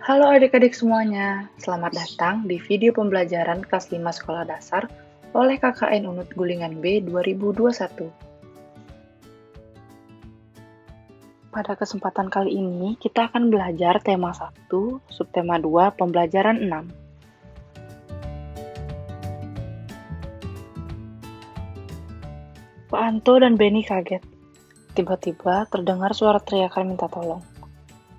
Halo adik-adik semuanya, selamat datang di video pembelajaran kelas 5 Sekolah Dasar oleh KKN Unut Gulingan B 2021. Pada kesempatan kali ini, kita akan belajar tema 1, subtema 2, pembelajaran 6. Pak Anto dan Benny kaget. Tiba-tiba terdengar suara teriakan minta tolong.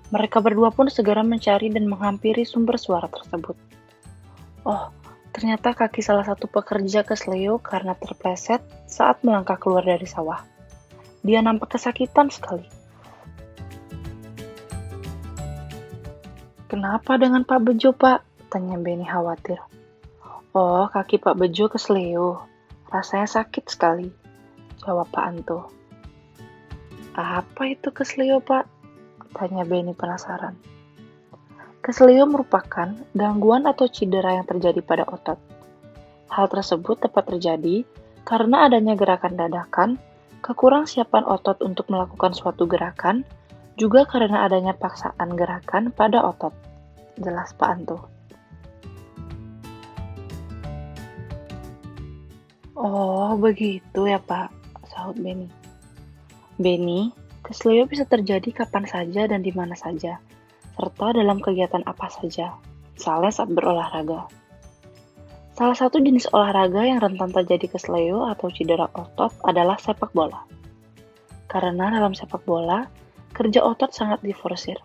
Mereka berdua pun segera mencari dan menghampiri sumber suara tersebut. Oh, ternyata kaki salah satu pekerja kesleo karena terpleset saat melangkah keluar dari sawah. Dia nampak kesakitan sekali. Kenapa dengan Pak Bejo, Pak? Tanya Benny khawatir. Oh, kaki Pak Bejo kesleo. Rasanya sakit sekali, jawab Pak Anto. Apa itu kesleo, Pak? Tanya Benny penasaran. Kesleo merupakan gangguan atau cedera yang terjadi pada otot. Hal tersebut dapat terjadi karena adanya gerakan dadakan, kekurangsiapan otot untuk melakukan suatu gerakan, juga karena adanya paksaan gerakan pada otot. Jelas Pak Anto. Oh, begitu ya Pak, sahut Benny. Benny, kesleo bisa terjadi kapan saja dan di mana saja, serta dalam kegiatan apa saja, misalnya saat berolahraga. Salah satu jenis olahraga yang rentan terjadi kesleo atau cedera otot adalah sepak bola. Karena dalam sepak bola, kerja otot sangat diforsir.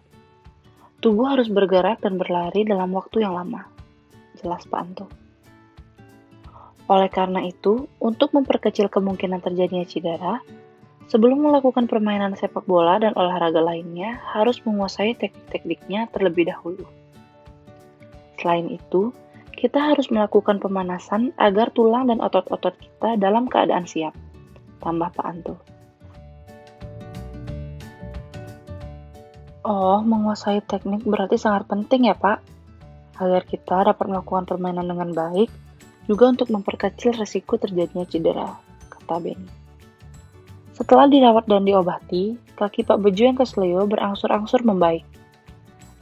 Tubuh harus bergerak dan berlari dalam waktu yang lama. Jelas Pak Anto. Oleh karena itu, untuk memperkecil kemungkinan terjadinya cedera, sebelum melakukan permainan sepak bola dan olahraga lainnya, harus menguasai teknik-tekniknya terlebih dahulu. Selain itu, kita harus melakukan pemanasan agar tulang dan otot-otot kita dalam keadaan siap. Tambah Pak Anto. Oh, menguasai teknik berarti sangat penting ya Pak, agar kita dapat melakukan permainan dengan baik, juga untuk memperkecil resiko terjadinya cedera, kata Benny. Setelah dirawat dan diobati, kaki Pak Bejo yang kesleo berangsur-angsur membaik.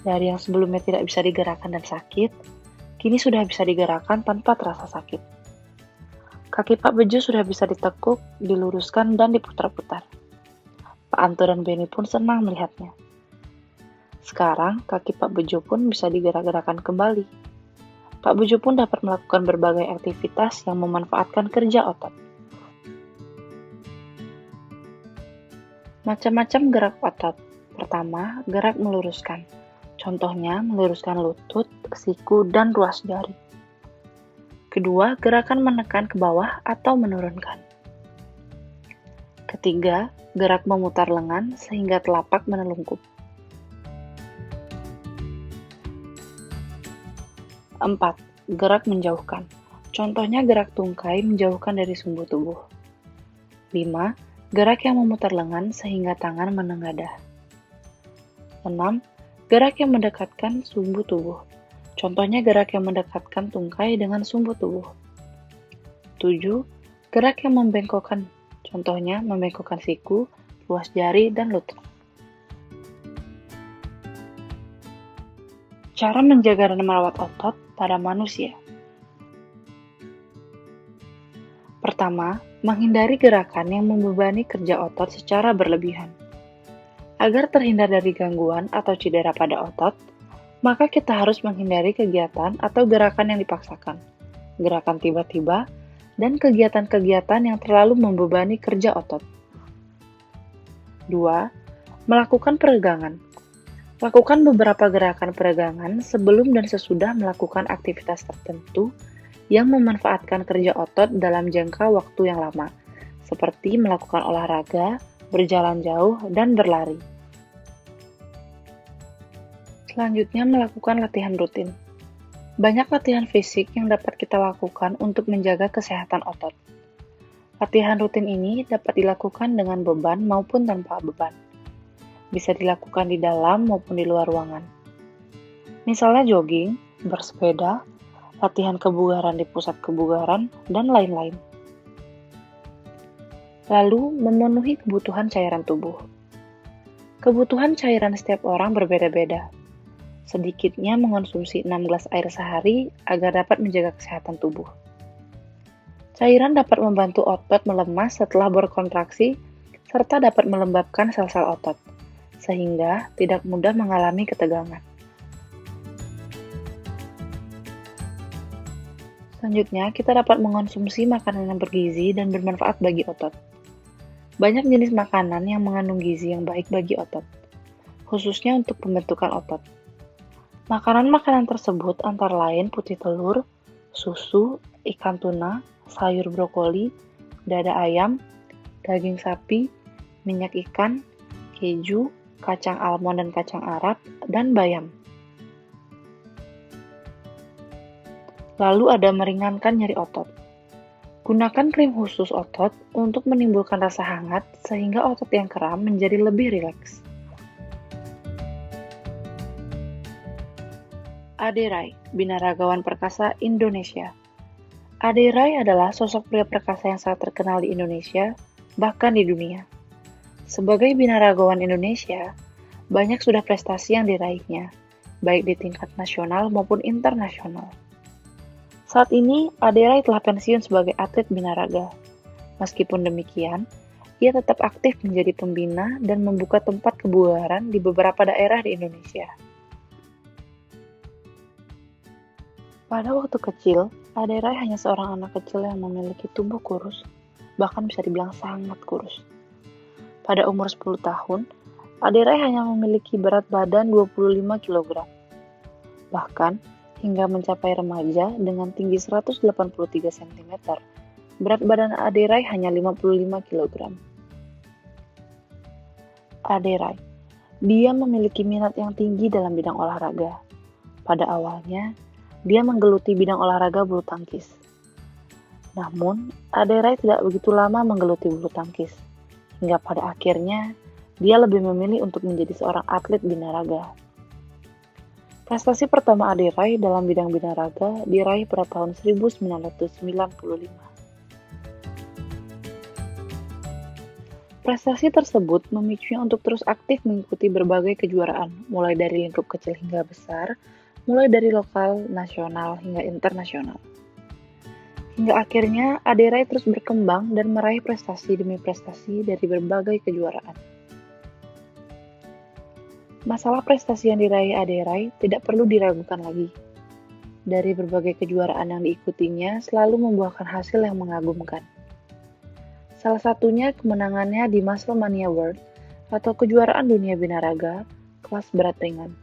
Dari yang sebelumnya tidak bisa digerakkan dan sakit, kini sudah bisa digerakkan tanpa terasa sakit. Kaki Pak Bejo sudah bisa ditekuk, diluruskan, dan diputar-putar. Pak Anto dan Benny pun senang melihatnya. Sekarang, kaki Pak Bejo pun bisa digerak-gerakkan kembali. Pak Bejo pun dapat melakukan berbagai aktivitas yang memanfaatkan kerja otot. Macam-macam gerak otot. Pertama, gerak meluruskan. Contohnya, meluruskan lutut, siku, dan ruas jari. Kedua, gerakan menekan ke bawah atau menurunkan. Ketiga, gerak memutar lengan sehingga telapak menelungkup. 4. Gerak menjauhkan. Contohnya gerak tungkai menjauhkan dari sumbu tubuh. 5. Gerak yang memutar lengan sehingga tangan menengadah. 6. Gerak yang mendekatkan sumbu tubuh. Contohnya gerak yang mendekatkan tungkai dengan sumbu tubuh. 7. Gerak yang membengkokkan. Contohnya membengkokkan siku, ruas jari, dan lutut. Cara menjaga dan merawat otot pada manusia. Pertama, menghindari gerakan yang membebani kerja otot secara berlebihan. Agar terhindar dari gangguan atau cedera pada otot, maka kita harus menghindari kegiatan atau gerakan yang dipaksakan, gerakan tiba-tiba, dan kegiatan-kegiatan yang terlalu membebani kerja otot. 2. Melakukan peregangan. Lakukan beberapa gerakan peregangan sebelum dan sesudah melakukan aktivitas tertentu yang memanfaatkan kerja otot dalam jangka waktu yang lama, seperti melakukan olahraga, berjalan jauh, dan berlari. Selanjutnya, melakukan latihan rutin. Banyak latihan fisik yang dapat kita lakukan untuk menjaga kesehatan otot. Latihan rutin ini dapat dilakukan dengan beban maupun tanpa beban. Bisa dilakukan di dalam maupun di luar ruangan. Misalnya jogging, bersepeda, latihan kebugaran di pusat kebugaran, dan lain-lain. Lalu, memenuhi kebutuhan cairan tubuh. Kebutuhan cairan setiap orang berbeda-beda. Sedikitnya mengonsumsi 6 gelas air sehari agar dapat menjaga kesehatan tubuh. Cairan dapat membantu otot melemas setelah berkontraksi serta dapat melembabkan sel-sel otot, sehingga tidak mudah mengalami ketegangan. Selanjutnya, kita dapat mengonsumsi makanan yang bergizi dan bermanfaat bagi otot. Banyak jenis makanan yang mengandung gizi yang baik bagi otot, khususnya untuk pembentukan otot. Makanan-makanan tersebut antara lain putih telur, susu, ikan tuna, sayur brokoli, dada ayam, daging sapi, minyak ikan, keju, kacang almond dan kacang Arab, dan bayam. Lalu ada meringankan nyeri otot. Gunakan krim khusus otot untuk menimbulkan rasa hangat sehingga otot yang kram menjadi lebih rileks. Ade Rai, binaragawan perkasa Indonesia. Ade Rai adalah sosok pria perkasa yang sangat terkenal di Indonesia, bahkan di dunia. Sebagai binaragawan Indonesia, banyak sudah prestasi yang diraihnya, baik di tingkat nasional maupun internasional. Saat ini, Ade Rai telah pensiun sebagai atlet binaraga. Meskipun demikian, ia tetap aktif menjadi pembina dan membuka tempat kebugaran di beberapa daerah di Indonesia. Pada waktu kecil, Ade Rai hanya seorang anak kecil yang memiliki tubuh kurus, bahkan bisa dibilang sangat kurus. Pada umur 10 tahun, Ade Rai hanya memiliki berat badan 25 kg. Bahkan, hingga mencapai remaja dengan tinggi 183 cm, berat badan Ade Rai hanya 55 kg. Ade Rai, dia memiliki minat yang tinggi dalam bidang olahraga. Pada awalnya, dia menggeluti bidang olahraga bulu tangkis. Namun, Ade Rai tidak begitu lama menggeluti bulu tangkis, hingga pada akhirnya dia lebih memilih untuk menjadi seorang atlet binaraga. Prestasi pertama Ade Rai dalam bidang binaraga diraih pada tahun 1995. Prestasi tersebut memicunya untuk terus aktif mengikuti berbagai kejuaraan, mulai dari lingkup kecil hingga besar, mulai dari lokal, nasional, hingga internasional. Hingga akhirnya Ade Rai terus berkembang dan meraih prestasi demi prestasi dari berbagai kejuaraan. Masalah prestasi yang diraih Ade Rai tidak perlu diragukan lagi. Dari berbagai kejuaraan yang diikutinya selalu membuahkan hasil yang mengagumkan. Salah satunya kemenangannya di Musclemania World atau kejuaraan dunia binaraga kelas berat ringan.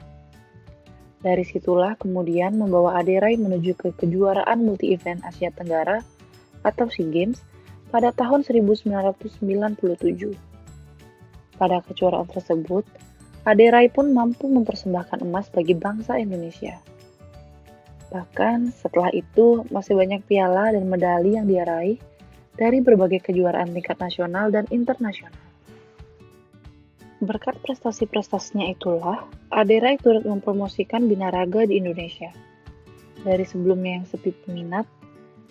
Dari situlah kemudian membawa Ade Rai menuju ke kejuaraan multi-event Asia Tenggara atau SEA Games pada tahun 1997. Pada kejuaraan tersebut, Ade Rai pun mampu mempersembahkan emas bagi bangsa Indonesia. Bahkan setelah itu masih banyak piala dan medali yang dia raih dari berbagai kejuaraan tingkat nasional dan internasional. Berkat prestasi-prestasinya itulah, Ade Rai turut mempromosikan binaraga di Indonesia. Dari sebelumnya yang sepi peminat,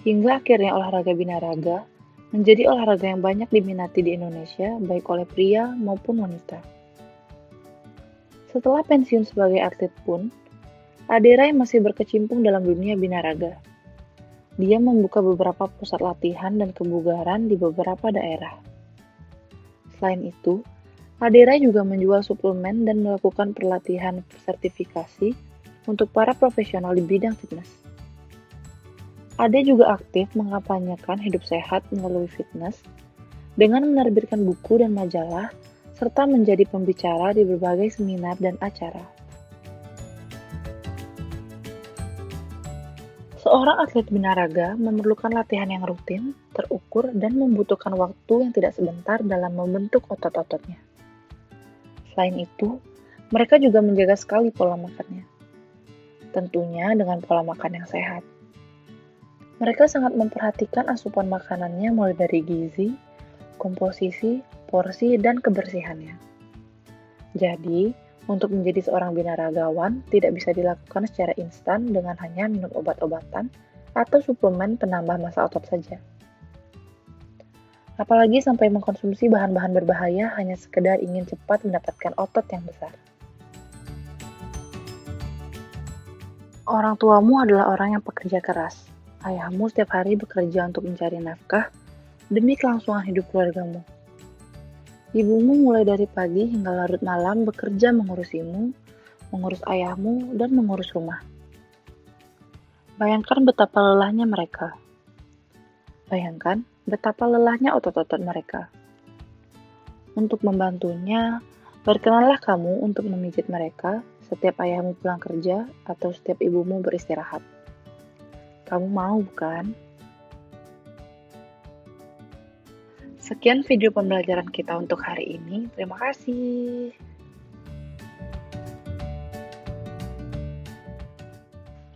hingga akhirnya olahraga binaraga menjadi olahraga yang banyak diminati di Indonesia baik oleh pria maupun wanita. Setelah pensiun sebagai atlet pun, Ade Rai masih berkecimpung dalam dunia binaraga. Dia membuka beberapa pusat latihan dan kebugaran di beberapa daerah. Selain itu, Ade Rai juga menjual suplemen dan melakukan pelatihan sertifikasi untuk para profesional di bidang fitness. Ade juga aktif mengampanyekan hidup sehat melalui fitness dengan menerbitkan buku dan majalah serta menjadi pembicara di berbagai seminar dan acara. Seorang atlet binaraga memerlukan latihan yang rutin, terukur, dan membutuhkan waktu yang tidak sebentar dalam membentuk otot-ototnya. Selain itu, mereka juga menjaga sekali pola makannya. Tentunya dengan pola makan yang sehat. Mereka sangat memperhatikan asupan makanannya mulai dari gizi, komposisi, porsi, dan kebersihannya. Jadi, untuk menjadi seorang binaragawan tidak bisa dilakukan secara instan dengan hanya minum obat-obatan atau suplemen penambah massa otot saja. Apalagi sampai mengkonsumsi bahan-bahan berbahaya hanya sekedar ingin cepat mendapatkan otot yang besar. Orang tuamu adalah orang yang pekerja keras. Ayahmu setiap hari bekerja untuk mencari nafkah demi kelangsungan hidup keluargamu. Ibumu mulai dari pagi hingga larut malam bekerja mengurusimu, mengurus ayahmu, dan mengurus rumah. Bayangkan betapa lelahnya mereka. Bayangkan betapa lelahnya otot-otot mereka. Untuk membantunya, berkenanlah kamu untuk memijit mereka setiap ayahmu pulang kerja atau setiap ibumu beristirahat. Kamu mau, bukan? Sekian video pembelajaran kita untuk hari ini. Terima kasih.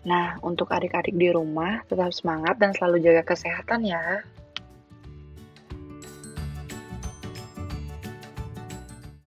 Nah, untuk adik-adik di rumah, tetap semangat dan selalu jaga kesehatan ya.